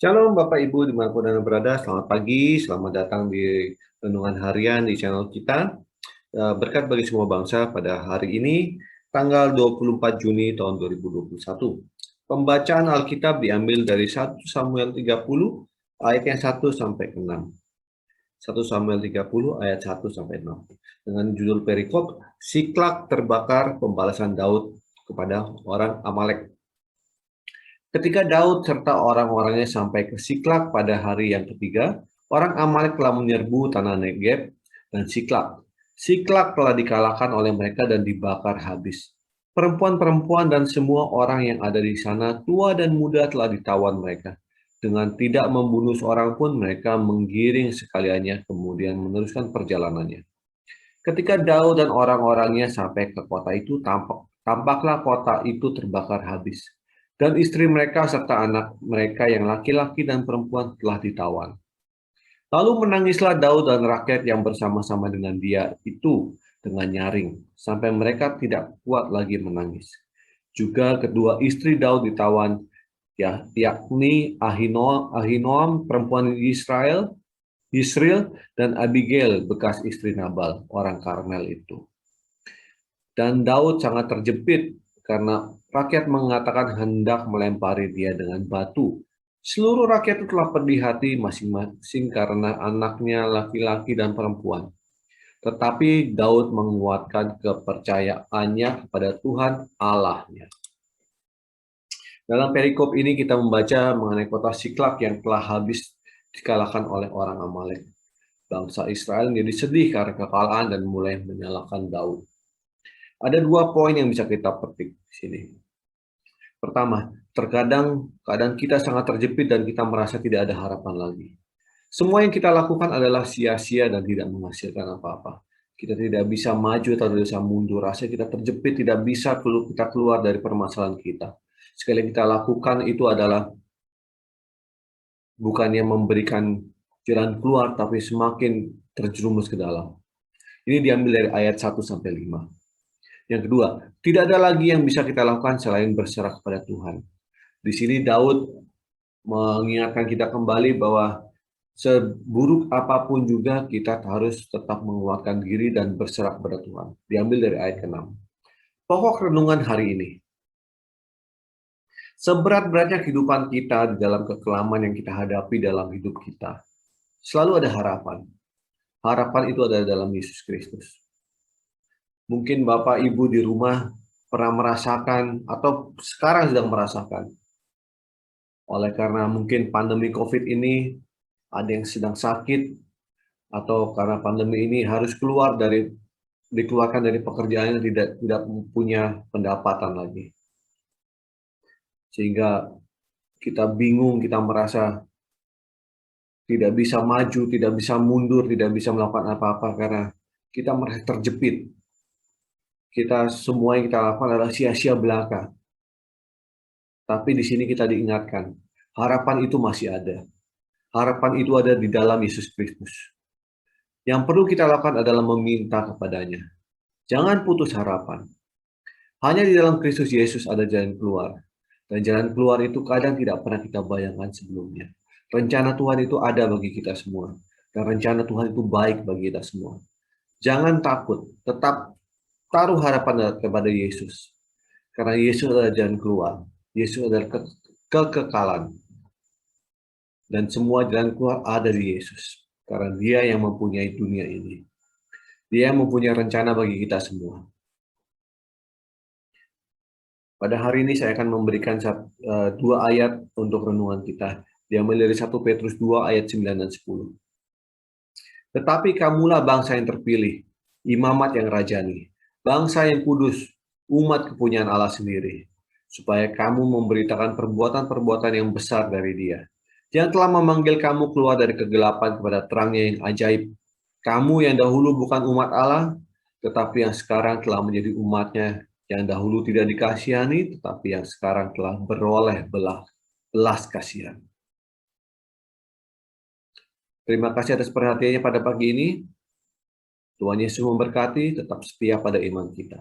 Shalom Bapak Ibu dimanapun Anda berada, selamat pagi, selamat datang di Renungan Harian di channel kita. Berkat bagi semua bangsa pada hari ini, tanggal 24 Juni tahun 2021. Pembacaan Alkitab diambil dari 1 Samuel 30 ayat yang 1 sampai 6. 1 Samuel 30 ayat 1 sampai 6. Dengan judul perikop, Siklak terbakar pembalasan Daud kepada orang Amalek. Ketika Daud serta orang-orangnya sampai ke Siklak pada hari yang ketiga, orang Amalek telah menyerbu tanah Negeb dan Siklak. Siklak telah dikalahkan oleh mereka dan dibakar habis. Perempuan-perempuan dan semua orang yang ada di sana, tua dan muda, telah ditawan mereka. Dengan tidak membunuh seorang pun, mereka menggiring sekaliannya, kemudian meneruskan perjalanannya. Ketika Daud dan orang-orangnya sampai ke kota itu, tampaklah kota itu terbakar habis. Dan istri mereka serta anak mereka yang laki-laki dan perempuan telah ditawan. Lalu menangislah Daud dan rakyat yang bersama-sama dengan dia itu dengan nyaring, sampai mereka tidak kuat lagi menangis. Juga kedua istri Daud ditawan, yakni Ahinoam perempuan Israel, dan Abigail bekas istri Nabal, orang Karmel itu. Dan Daud sangat terjepit karena rakyat mengatakan hendak melempari dia dengan batu. Seluruh rakyat itu telah pedih hati masing-masing karena anaknya laki-laki dan perempuan. Tetapi Daud menguatkan kepercayaannya kepada Tuhan Allahnya. Dalam perikop ini kita membaca mengenai kota Siklak yang telah habis dikalahkan oleh orang Amalek. Bangsa Israel menjadi sedih karena kekalahan dan mulai menyalahkan Daud. Ada dua poin yang bisa kita petik di sini. Pertama, terkadang keadaan kita sangat terjepit dan kita merasa tidak ada harapan lagi. Semua yang kita lakukan adalah sia-sia dan tidak menghasilkan apa-apa. Kita tidak bisa maju atau tidak bisa mundur. Rasa kita terjepit, tidak bisa kita keluar dari permasalahan kita. Sekali yang kita lakukan itu adalah bukannya memberikan jalan keluar, tapi semakin terjerumus ke dalam. Ini diambil dari ayat 1 sampai 5. Yang kedua, tidak ada lagi yang bisa kita lakukan selain berserah kepada Tuhan. Di sini Daud mengingatkan kita kembali bahwa seburuk apapun juga kita harus tetap menguatkan diri dan berserah kepada Tuhan. Diambil dari ayat ke-6. Pokok renungan hari ini. Seberat-beratnya kehidupan kita di dalam kekelaman yang kita hadapi dalam hidup kita, selalu ada harapan. Harapan itu ada dalam Yesus Kristus. Mungkin Bapak Ibu di rumah pernah merasakan atau sekarang sedang merasakan. Oleh karena mungkin pandemi COVID ini ada yang sedang sakit atau karena pandemi ini harus dikeluarkan dari pekerjaannya, tidak punya pendapatan lagi. Sehingga kita bingung, kita merasa tidak bisa maju, tidak bisa mundur, tidak bisa melakukan apa-apa karena kita merasa terjepit. Semua yang kita lakukan adalah sia-sia belaka. Tapi di sini kita diingatkan, harapan itu masih ada. Harapan itu ada di dalam Yesus Kristus. Yang perlu kita lakukan adalah meminta kepadanya. Jangan putus harapan. Hanya di dalam Kristus Yesus ada jalan keluar. Dan jalan keluar itu kadang tidak pernah kita bayangkan sebelumnya. Rencana Tuhan itu ada bagi kita semua. Dan rencana Tuhan itu baik bagi kita semua. Jangan takut, tetap taruh harapan kepada Yesus. Karena Yesus adalah jalan keluar. Yesus adalah kekekalan. Dan semua jalan keluar ada di Yesus. Karena dia yang mempunyai dunia ini. Dia yang mempunyai rencana bagi kita semua. Pada hari ini saya akan memberikan dua ayat untuk renungan kita. Diambil dari 1 Petrus 2 ayat 9 dan 10. Tetapi kamulah bangsa yang terpilih, imamat yang rajani, bangsa yang kudus, umat kepunyaan Allah sendiri, supaya kamu memberitakan perbuatan-perbuatan yang besar dari Dia, yang telah memanggil kamu keluar dari kegelapan kepada terangnya yang ajaib. Kamu yang dahulu bukan umat Allah, tetapi yang sekarang telah menjadi umatnya, yang dahulu tidak dikasihani, tetapi yang sekarang telah beroleh belas kasihan. Terima kasih atas perhatiannya pada pagi ini. Tuhan Yesus memberkati, tetap setia pada iman kita.